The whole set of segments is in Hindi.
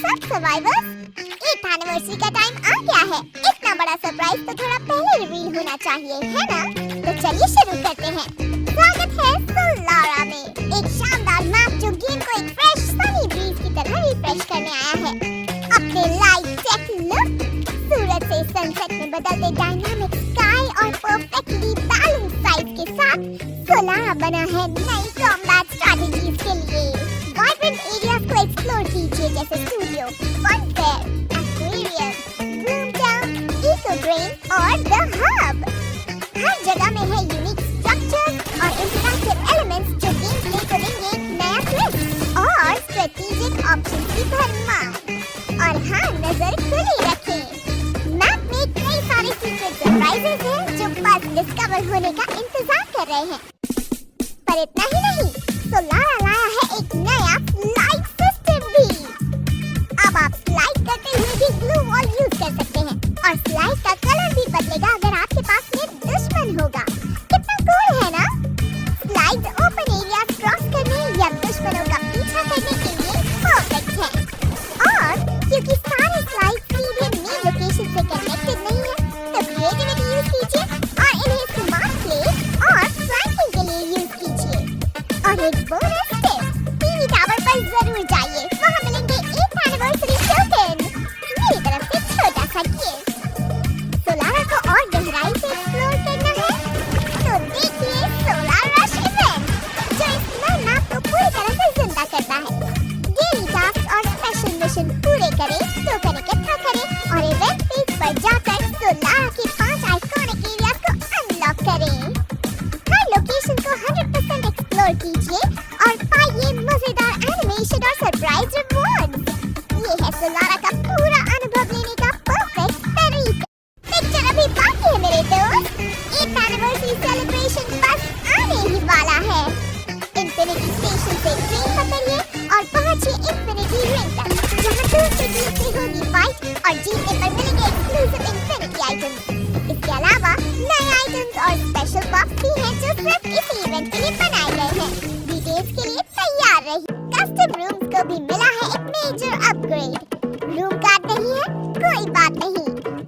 What's up survivors, 8th anniversary का टाइम आ गया है। इतना बड़ा सरप्राइज तो थोड़ा पहले रिवील होना चाहिए, है ना? तो चलिए शुरू करते हैं। स्वागत है सोलारा में, एक शानदार मैप जो गेम को एक फ्रेश सनी ब्रीज की तरह रिफ्रेश करने आया है। अपने लाइट टेक लुक, सूरज से सनसेट में बदलते डायनामिक स्काई और परफेक्टली बैलेंस साइज के साथ सोलारा बना है नई कॉम्बैट स्ट्रेटजीज के लिए। वाइब्रेंट एरियाज को एक्सप्लोर कीजिए जैसे studio, fun fair, aquarium, bloom town, eco drain और द हब। हर जगह में है यूनिक स्ट्रक्चर्स और इंटरैक्टिव एलिमेंट्स जो गेम प्ले को देंगे एक नया ट्विस्ट और स्ट्रेटेजिक ऑप्शंस की भरमार। और हाँ, नजर खुली रखें, मैप में कई सारे सीक्रेट सरप्राइजेस हैं जो बस डिस्कवर होने का इंतजार कर रहे हैं। पर इतना ही नहीं, सोलारा लाया है एक नया स्लाइड सिस्टम भी। अब आप स्लाइड करते हुए भी ग्लू वॉल यूज कर सकते हैं और स्लाइड का कलर भी बदलेगा अगर आपके पास में दुश्मन होगा। कितना कूल है ना? स्लाइड ओपन एरिया क्रॉस करने या दुश्मनों का पीछा करने के लिए परफेक्ट है। और क्योंकि सारे स्लाइड सीधे मेन लोकेशन से कनेक्टेड नहीं है, तो क्रिएटिविटी यूज कीजिए और इन्हें स्मार्ट प्ले और फ्लैंकिंग के लिए यूज कीजिए। और एक बोनस टिप, टीवी टावर पर जरूर जाइए, वहाँ मिलेंगे 8th एनिवर्सरी टोकन। मेरी तरफ से छोटा सा गिफ्ट। सोलारा को और गहराई से एक्सप्लोर करना है तो देखिए सोलार रश इवेंट, जो इस नए मैप को पूरी तरह से जिंदा करता है। डेली टास्क और स्पेशल मिशन पूरे करें, टोकन इकट्ठा करें और इवेंट पेज पर जाकर सोलारा के 5 आइकॉनिक एरियाज को अनलॉक करें। हर लोकेशन को 100% एक्सप्लोर कीजिए और पाइए मजेदार एनिमेशन और सरप्राइज रिवॉर्ड्स। ये है सोलारा का पूरा अनुभव लेने का परफेक्ट तरीका। पिक्चर अभी बाकी है मेरे दोस्त, 8th एनिवर्सरी सेलिब्रेशन बस आने ही वाला है। इंफिनिटी स्टेशन से ट्रेन पकड़िए और पहुंचिए इंफिनिटी रिंग तक, जहां दूसरी टीम से होगी फाइट और जीतने पर मिलेंगे एक्सक्लूसिव इंफिनिटी आइटम्स। इसके अलावा नए आइटम्स और स्पेशल बॉक्स भी हैं जो सिर्फ इस इवेंट के लिए बनाए गए हैं। डिटेल्स के लिए तैयार रहिए। कस्टम रूम्स को भी मिला है एक मेजर अपग्रेड। रूम कार्ड नहीं है, कोई बात नहीं,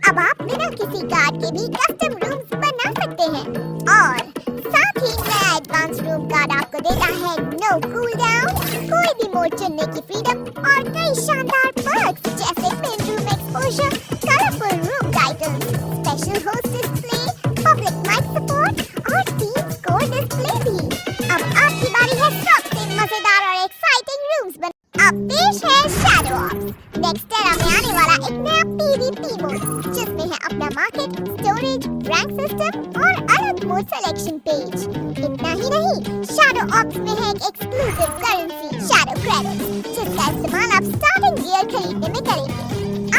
अब आप बिना किसी कार्ड के भी कस्टम रूम्स बना सकते हैं। और साथ ही नया एडवांस रूम कार्ड आपको देता है नो कूल डाउन, कोई भी मोड चुनने की फ्रीडम और कई शानदार पर्क्स जैसे pen room exposure, colourful room titles, special host display, public mic support और टीम स्कोर डिस्प्ले भी। अब आपकी बारी है सबसे मजेदार और एक्साइटिंग रूम्स बन। अब पेश है शैडो ऑप्स, नेक्स्ट एरा में आने वाला एक नया PvP मोड, जिसमें है अपना मार्केट, स्टोरेज, रैंक सिस्टम और अलग मोड सिलेक्शन पेज। इतना ही नहीं, शैडो ऑप्स में है एक एक्सक्लूसिव करेंसी शैडो क्रेडिट, जिसका इस्तेमाल आप स्टार्टिंग गियर खरीदने में करेंगे।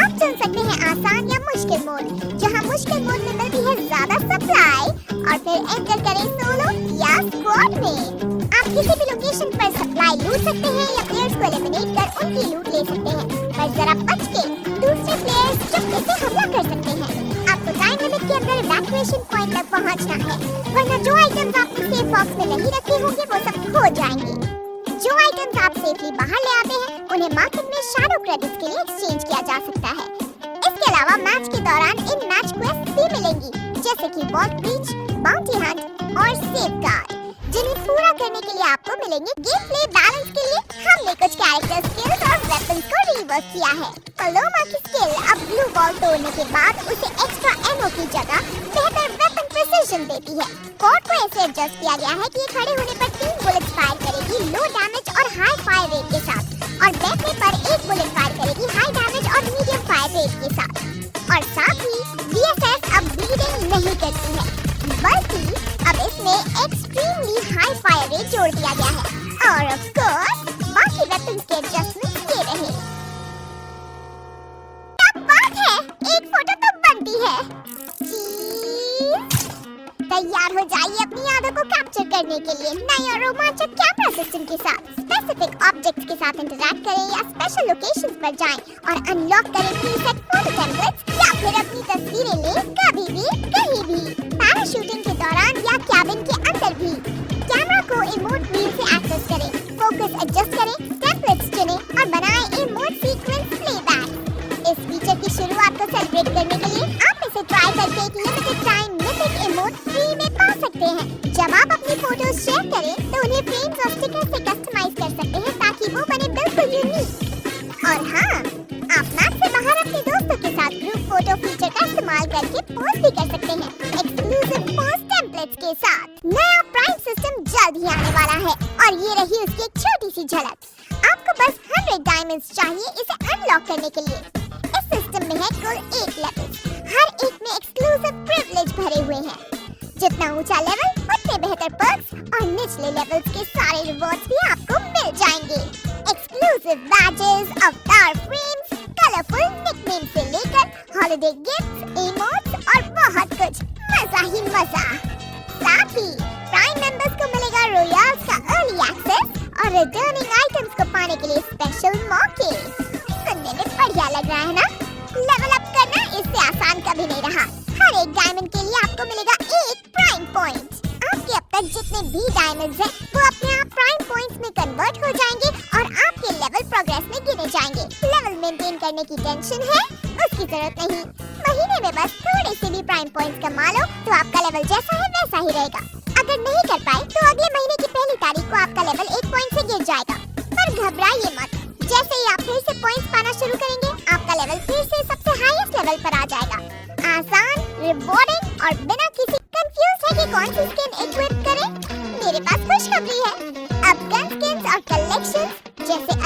आप चुन सकते हैं आसान या मुश्किल मोड, जहां मुश्किल मोड में मिलती है ज्यादा सप्लाई और फिर एंटर करें सोलो या स्क्वाड में। आप किसी भी लोकेशन पर सप्लाई लूट सकते हैं या प्लेयर्स को एलिमिनेट कर उनकी लूट ले सकते हैं, पर जरा बच के, दूसरे प्लेयर्स चुपके से हमला कर सकते हैं। आपको टाइम लिमिट के अंदर इवैक्यूएशन पॉइंट तक पहुंचना है, वरना जो आइटम्स आपने सेफ बॉक्स में नहीं रखे होंगे वो सब खो जाएंगे। जो आइटम्स आप सेफली बाहर ले आते हैं उन्हें मार्केट में शैडो क्रेडिट्स के लिए एक्सचेंज किया जा सकता है। इसके अलावा मैच के दौरान इन मैच क्वेस्ट भी मिलेंगी, जैसे कि वॉल्ट ब्रीच, बाउंटी हंट और सेफगार्ड, जिन्हें पूरा करने के लिए आपको मिलेंगे। गेम प्ले बैलेंस के लिए हमने कुछ कैरेक्टर स्किल्स और वेपन्स को रिवर्क किया है। पलोमा की स्किल अब ब्लू बॉल तोड़ने के बाद उसे एक्स्ट्रा एमो की जगह बेहतर वेपन प्रिसिजन देती है। कोड को ऐसे एडजस्ट किया गया है कि ये खड़े होने पर 3 बुलेट्स फायर करेगी लो डैमेज और हाई फायर रेट के साथ, और बैठने पर 1 बुलेट फायर करेगी हाई डैमेज और मीडियम फायर रेट के साथ। और साथ ही VSS अब ब्लीडिंग नहीं करती है, बल्कि अब इसमें एक्सट्रीमली हाई फायर रेट जोड़ दिया गया है। और ऑफ कोर्स बाकी वेपन्स के एडजस्टमेंट ये रहे। क्या बात है, एक फोटो तो बनती है। तैयार हो जाइए अपनी यादों को कैप्चर करने के लिए नए और रोमांचक कैमरा सिस्टम के साथ। स्पेसिफिक ऑब्जेक्ट्स के साथ इंटरैक्ट करें या स्पेशल लोकेशंस पर जाएं और अनलॉक करें प्रीसेट फोटो टेम्पलेट्स, या फिर अपनी तस्वीरें लें कभी भी कहीं भी, पैराशूटिंग के दौरान या कैबिन के अंदर भी। कैमरा को इमोट व्हील से एक्सेस करें, फोकस एडजस्ट करें, टेम्पलेट्स चुनें और बनाएं इमोट सीक्वेंस प्ले शुरुआत को सेलिब्रेट करने के लिए आप इसे ट्राई करके एक limited time mythic emote free में पा सकते हैं। जब आप अपनी फोटोज शेयर करें तो उन्हें फ्रेम्स और स्टिकर से कस्टमाइज कर सकते हैं ताकि वो बने बिल्कुल यूनिक। और हाँ, आप मैप से बाहर अपने दोस्तों के साथ ग्रुप फोटो फीचर का इस्तेमाल करके पोस्ट भी कर सकते हैं एक्सक्लूसिव पोस्ट टेम्पलेट्स के साथ। नया प्राइम सिस्टम जल्द ही आने वाला है और ये रही उसकी एक छोटी सी झलक। आपको बस 100 डायमंड्स चाहिए इसे अनलॉक करने के लिए। इस सिस्टम में है कुल 8 लेवल्स, हर एक में एक्सक्लूसिव प्रिविलेज भरे हुए हैं। जितना ऊंचा लेवल उतने बेहतर पर्क्स और निचले लेवल्स के सारे रिवॉर्ड्स भी आपको मिल जाएंगे। एक्सक्लूसिव बैजेस, अवतार फ्रेम्स, कलरफुल निकनेम से लेकर हॉलिडे गिफ्ट्स, इमोट्स और बहुत कुछ। मजा ही मजा। साथ ही प्राइम मेंबर्स को मिलेगा रॉयल्स का अर्ली एक्सेस और रिटर्निंग आइटम्स को पाने के लिए स्पेशल मौके। सुनने में बढ़िया लग रहा है ना? लेवल अप करना इससे आसान कभी नहीं रहा। हर एक डायमंड के लिए आपको मिलेगा एक प्राइम पॉइंट। आपके अब तक जितने भी डायमंड्स हैं वो अपने आप प्राइम पॉइंट्स में कन्वर्ट हो जाएंगे और आपके लेवल प्रोग्रेस में गिने जाएंगे। लेवल मेंटेन करने की टेंशन है उसकी जरूरत नहीं। महीने में बस थोड़े से भी प्राइम पॉइंट्स कमा लो तो आपका लेवल जैसा है वैसा ही रहेगा। अगर नहीं कर पाए तो अगले महीने की पहली तारीख को आपका लेवल 1 पॉइंट से गिर जाएगा। पर घबराइए मत, जैसे ही आप फिर से पॉइंट्स पाना शुरू करेंगे आपका लेवल फिर से सबसे हाईएस्ट लेवल पर आ जाएगा। आसान, रिवॉर्डिंग और बिना किसी कंफ्यूज है कि कौन सी स्किन इक्विप करें, मेरे पास खुशखबरी है। अब गन स्किन्स और कलेक्शंस जैसे